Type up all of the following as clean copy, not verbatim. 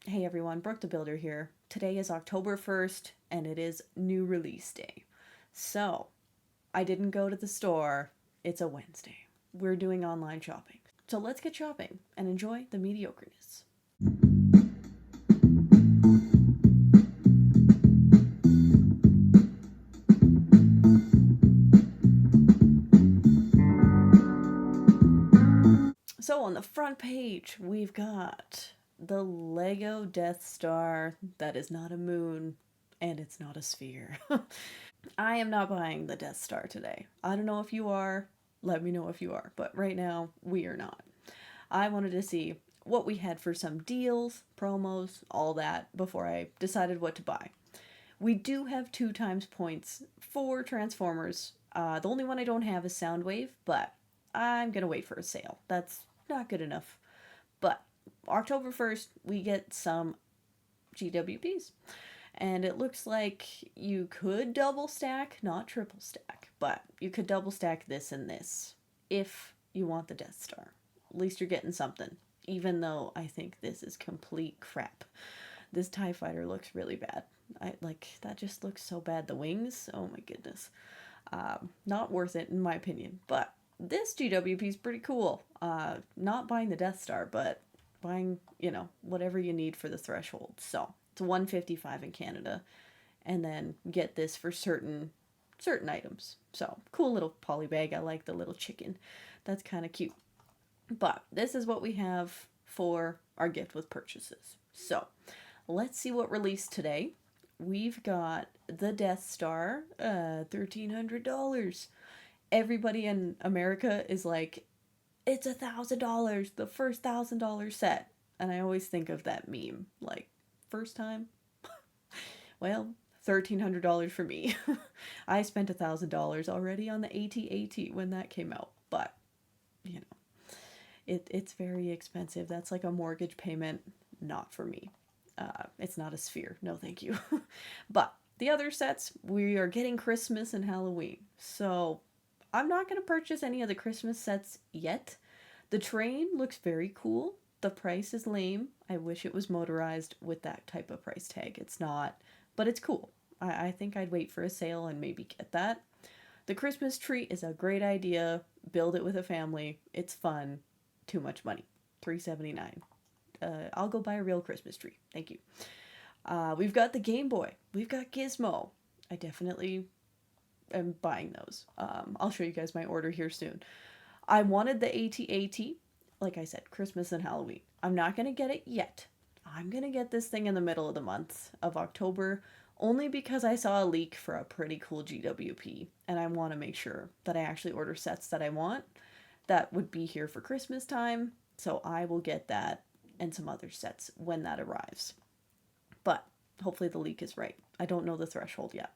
Hey everyone, Brooke the Builder here. Today is October 1st and it is new release day. So, I didn't go to the store. It's a Wednesday. We're doing online shopping. So let's get shopping and enjoy the mediocreness. So on the front page, we've got the Lego Death Star that is not a moon and it's not a sphere. I am not buying the Death Star today. I don't know if you are. Let me know if you are. But right now, we are not. I wanted to see what we had for some deals, promos, all that before I decided what to buy. We do have 2 times points for Transformers. The only one I don't have is Soundwave, but I'm gonna wait for a sale. That's not good enough. But October 1st, we get some GWPs. And it looks like you could double stack, not triple stack, but you could double stack this and this if you want the Death Star. At least you're getting something, even though I think this is complete crap. This TIE fighter looks really bad. That just looks so bad. The wings, oh my goodness. Not worth it in my opinion, but this GWP is pretty cool. Not buying the Death Star, but buying, whatever you need for the threshold. So it's 155 in Canada, and then get this for certain items. So cool little poly bag. I like the little chicken. That's kind of cute. But this is what we have for our gift with purchases. So let's see what released today. We've got the Death Star, $1,300. Everybody in America is like, it's $1,000, the first $1,000 set. And I always think of that meme, like, first time? Well, $1,300 for me. I spent $1,000 already on the AT-AT when that came out, but you know, it's very expensive. That's like a mortgage payment, not for me. It's not a sphere, no thank you. But the other sets, we are getting Christmas and Halloween, so I'm not going to purchase any of the Christmas sets yet. The train looks very cool. The price is lame. I wish it was motorized with that type of price tag. It's not, but it's cool. I think I'd wait for a sale and maybe get that. The Christmas tree is a great idea. Build it with a family. It's fun. Too much money. $379. I'll go buy a real Christmas tree. Thank you. We've got the Game Boy. We've got Gizmo. I definitely am buying those. I'll show you guys my order here soon. I wanted the AT-AT, like I said, Christmas and Halloween. I'm not going to get it yet. I'm going to get this thing in the middle of the month of October, only because I saw a leak for a pretty cool GWP, and I want to make sure that I actually order sets that I want that would be here for Christmas time, so I will get that and some other sets when that arrives. But hopefully the leak is right. I don't know the threshold yet.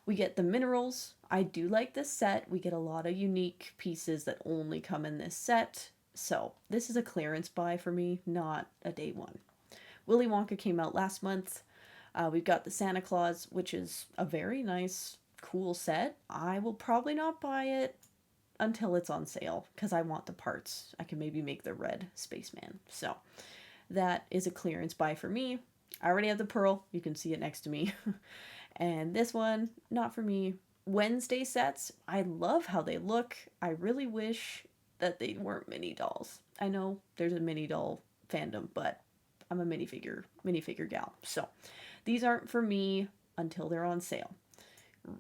We get the minerals. I do like this set. We get a lot of unique pieces that only come in this set. So this is a clearance buy for me, not a day one. Willy Wonka came out last month. We've got the Santa Claus, which is a very nice, cool set. I will probably not buy it until it's on sale because I want the parts. I can maybe make the red spaceman. So that is a clearance buy for me. I already have the pearl. You can see it next to me. And this one, not for me. Wednesday sets, I love how they look. I really wish that they weren't mini dolls. I know there's a mini doll fandom, but I'm a minifigure gal. So these aren't for me until they're on sale.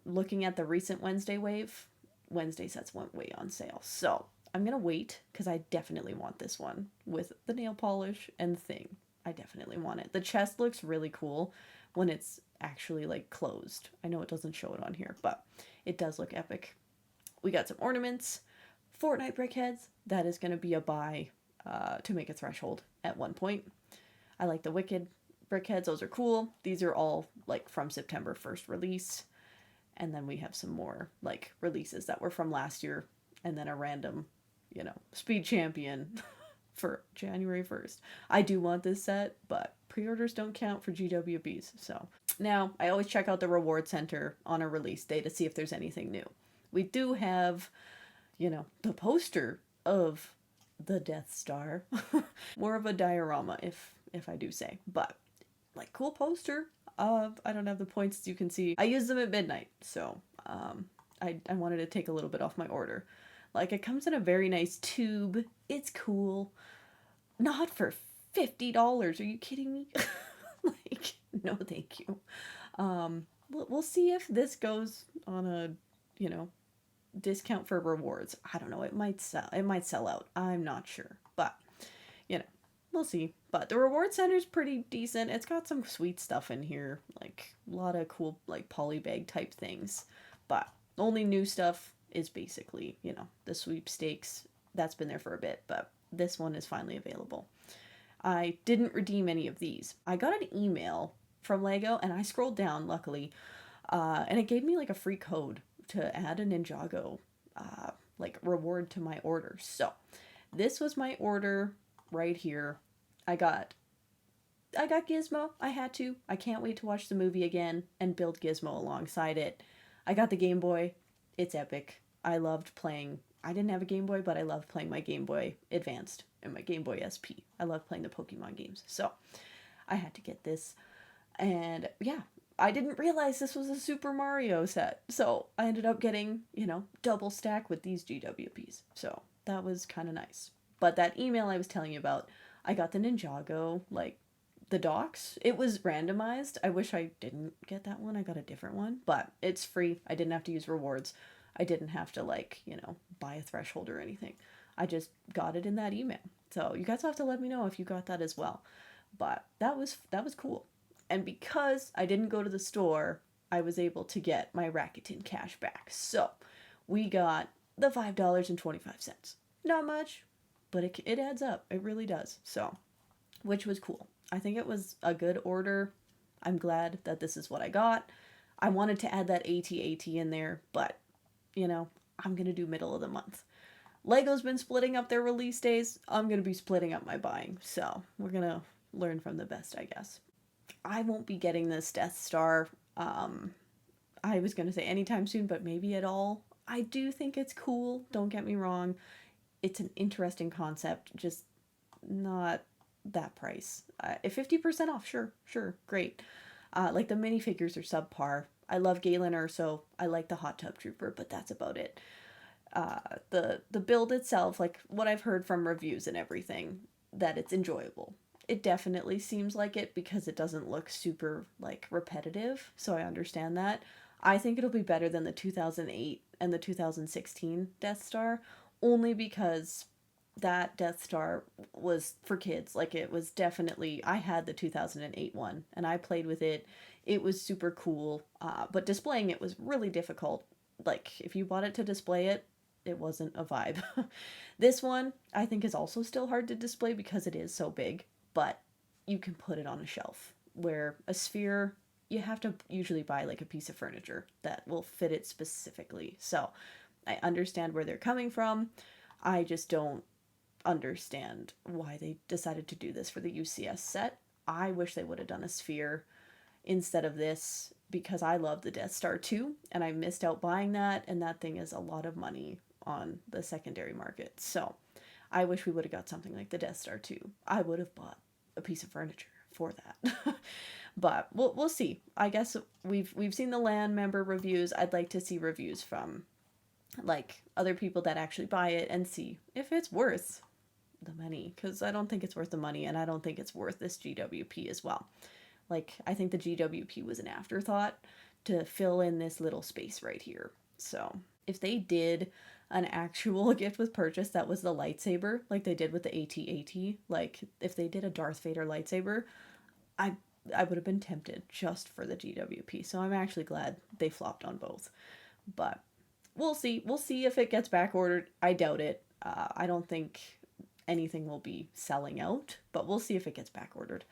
Looking at the recent Wednesday wave, Wednesday sets went way on sale. So I'm going to wait because I definitely want this one with the nail polish and thing. I definitely want it. The chest looks really cool when it's actually like closed. I know it doesn't show it on here, but it does look epic. We got some ornaments, Fortnite brickheads. That is going to be a buy to make a threshold at one point. I like the Wicked brickheads. Those are cool. These are all like from September 1st release. And then we have some more like releases that were from last year and then a random, Speed Champion for January 1st. I do want this set, but pre-orders don't count for GWPs. So now I always check out the reward center on a release day to see if there's anything new. We do have, the poster of the Death Star. More of a diorama, if I do say. But, like, cool poster. I don't have the points, as you can see. I used them at midnight, so I wanted to take a little bit off my order. Like, it comes in a very nice tube. It's cool. Not for $50. Are you kidding me? Like, no thank you. We'll see if this goes on a, discount for rewards. I don't know. It might sell out. I'm not sure. But, we'll see. But the reward center is pretty decent. It's got some sweet stuff in here. Like, a lot of cool, like, polybag type things. But only new stuff is basically, the sweepstakes. That's been there for a bit. But this one is finally available. I didn't redeem any of these. I got an email from Lego, and I scrolled down, luckily, and it gave me, like, a free code to add a Ninjago, like, reward to my order. So, this was my order right here. I got Gizmo. I had to. I can't wait to watch the movie again and build Gizmo alongside it. I got the Game Boy. It's epic. I loved playing. I didn't have a Game Boy, but I loved playing my Game Boy Advanced and my Game Boy SP. I love playing the Pokemon games. So, I had to get this. And yeah, I didn't realize this was a Super Mario set. So, I ended up getting, double stack with these GWPs. So, that was kind of nice. But that email I was telling you about, I got the Ninjago, like, the docs. It was randomized. I wish I didn't get that one. I got a different one. But it's free. I didn't have to use rewards. I didn't have to, like, buy a threshold or anything. I just got it in that email. So you guys have to let me know if you got that as well. But that was cool. And because I didn't go to the store, I was able to get my Rakuten cash back. So we got the $5.25. Not much, but it adds up. It really does. So, which was cool. I think it was a good order. I'm glad that this is what I got. I wanted to add that AT-AT in there, but, I'm going to do middle of the month. Lego's been splitting up their release days. I'm going to be splitting up my buying. So, we're going to learn from the best, I guess. I won't be getting this Death Star, I was going to say anytime soon, but maybe at all. I do think it's cool. Don't get me wrong. It's an interesting concept, just not that price. If 50% off, sure, great. Like, the minifigures are subpar. I love Galen Erso. I like the Hot Tub Trooper, but that's about it. The build itself, like what I've heard from reviews and everything, that it's enjoyable. It definitely seems like it because it doesn't look super, like, repetitive, so I understand that. I think it'll be better than the 2008 and the 2016 Death Star, only because that Death Star was for kids. Like, it was definitely, I had the 2008 one, and I played with it. It was super cool, but displaying it was really difficult. Like, if you bought it to display it, it wasn't a vibe. This one, I think, is also still hard to display because it is so big, but you can put it on a shelf, where a sphere, you have to usually buy, like, a piece of furniture that will fit it specifically. So, I understand where they're coming from. I just don't understand why they decided to do this for the UCS set. I wish they would have done a sphere instead of this, because I love the Death Star 2, and I missed out buying that, and that thing is a lot of money on the secondary market. So I wish we would have got something like the Death Star 2. I would have bought a piece of furniture for that. But we'll see. I guess we've seen the LAN member reviews. I'd like to see reviews from, like, other people that actually buy it and see if it's worth the money, because I don't think it's worth the money, and I don't think it's worth this GWP as well. Like, I think the GWP was an afterthought to fill in this little space right here. So if they did an actual gift with purchase that was the lightsaber, like they did with the AT-AT, like if they did a Darth Vader lightsaber, I would have been tempted just for the GWP. So I'm actually glad they flopped on both. But we'll see. We'll see if it gets back ordered. I doubt it. I don't think anything will be selling out, but we'll see if it gets back ordered.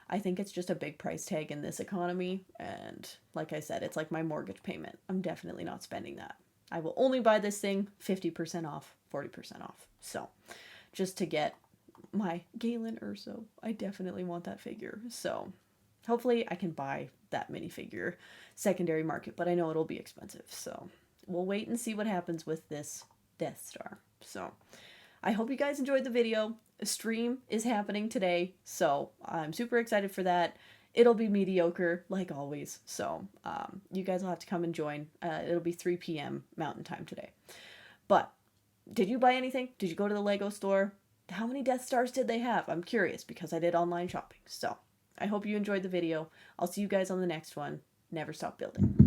I think it's just a big price tag in this economy, and like I said, it's like my mortgage payment. I'm definitely not spending that. I will only buy this thing 50% off, 40% off. So, just to get my Galen Erso. I definitely want that figure. So, hopefully I can buy that minifigure secondary market, but I know it'll be expensive. So, we'll wait and see what happens with this Death Star. So, I hope you guys enjoyed the video. stream is happening today, so I'm super excited for that. It'll be mediocre, like always, so you guys will have to come and join. It'll be 3 p.m. Mountain Time today. But did you buy anything? Did you go to the Lego store? How many Death Stars did they have? I'm curious because I did online shopping. So I hope you enjoyed the video. I'll see you guys on the next one. Never stop building.